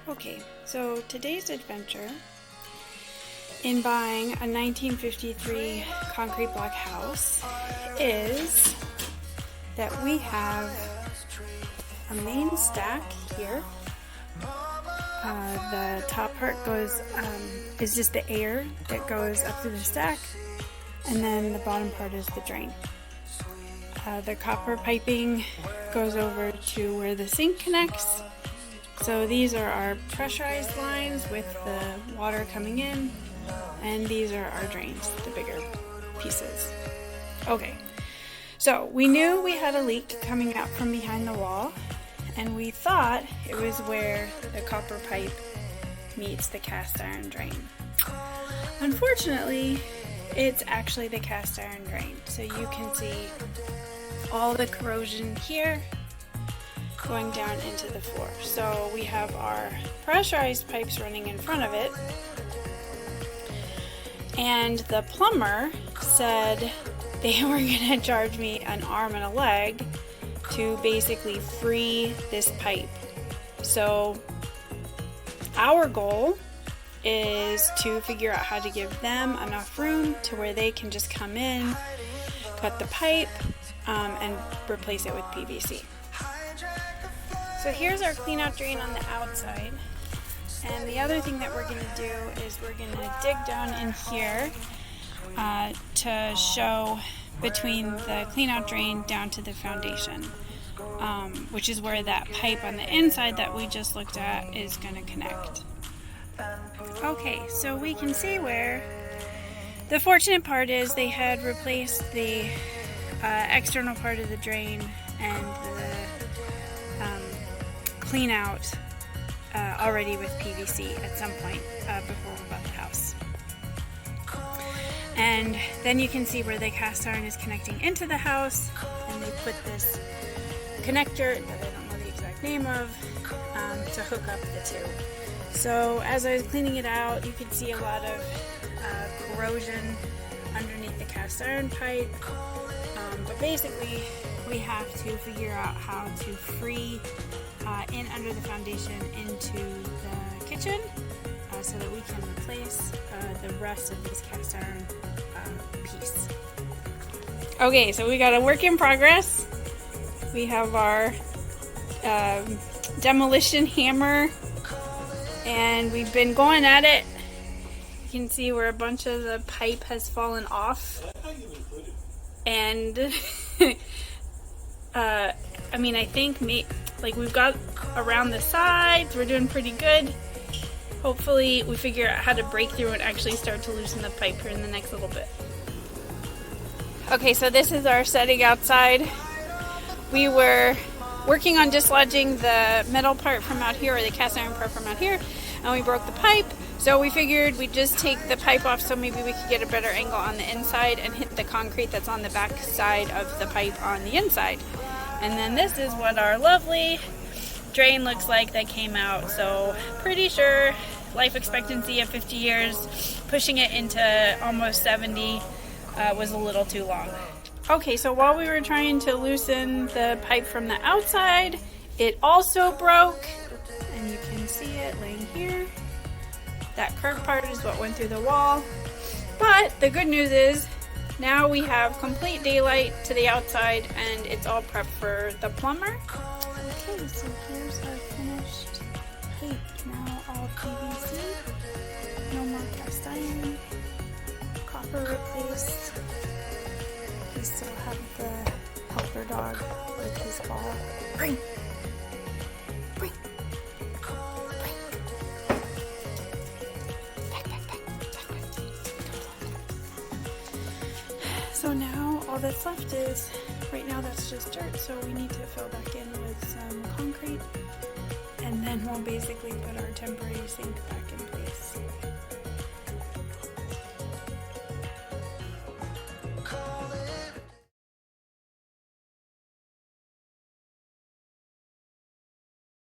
Okay, so today's adventure in buying a 1953 concrete block house is that we have a main stack here. The top part goes is just the air that goes up to the stack, and then the bottom part is the drain. The copper piping goes over to where the sink connects. So these are our pressurized lines with the water coming in, and these are our drains, the bigger pieces. Okay, so we knew we had a leak coming out from behind the wall, and we thought it was where the copper pipe meets the cast iron drain. Unfortunately, it's actually the cast iron drain. So you can see all the corrosion here going down into the floor. So we have our pressurized pipes running in front of it, and the plumber said they were gonna charge me an arm and a leg to basically free this pipe. So our goal is to figure out how to give them enough room to where they can just come in, cut the pipe, and replace it with PVC. So here's our clean out drain on the outside, and the other thing that we're going to do is we're going to dig down in here to show between the clean out drain down to the foundation, which is where that pipe on the inside that we just looked at is going to connect. Okay, so we can see where the fortunate part is they had replaced the external part of the drain and the clean out already with PVC at some point before we bought the house. And then you can see where the cast iron is connecting into the house, and they put this connector that I don't know the exact name of to hook up the two. So as I was cleaning it out, you could see a lot of corrosion underneath the cast iron pipe, but basically we have to figure out how to free in under the foundation into the kitchen so that we can replace the rest of this cast iron piece. Okay, so we got a work in progress. We have our demolition hammer, and we've been going at it. You can see where a bunch of the pipe has fallen off, and I mean, I think like we've got around the sides, we're doing pretty good. Hopefully we figure out how to break through and actually start to loosen the pipe here in the next little bit. Okay, so this is our setting outside. We were working on dislodging the metal part from out here, or the cast iron part from out here, and we broke the pipe. So we figured we'd just take the pipe off so maybe we could get a better angle on the inside and hit the concrete that's on the back side of the pipe on the inside. And then this is what our lovely drain looks like that came out. So pretty sure life expectancy of 50 years, pushing it into almost 70 was a little too long. Okay, so while we were trying to loosen the pipe from the outside, it also broke, and you can see it laying here. That curved part is what went through the wall. But the good news is now we have complete daylight to the outside, and it's all prepped for the plumber. Okay, so here's our finished pipe. Now all PVC, no more cast iron, copper replaced. We still have the helper dog with his ball. Bring! Bring! So now all that's left is, right now that's just dirt, so we need to fill back in with some concrete, and then we'll basically put our temporary sink back in place.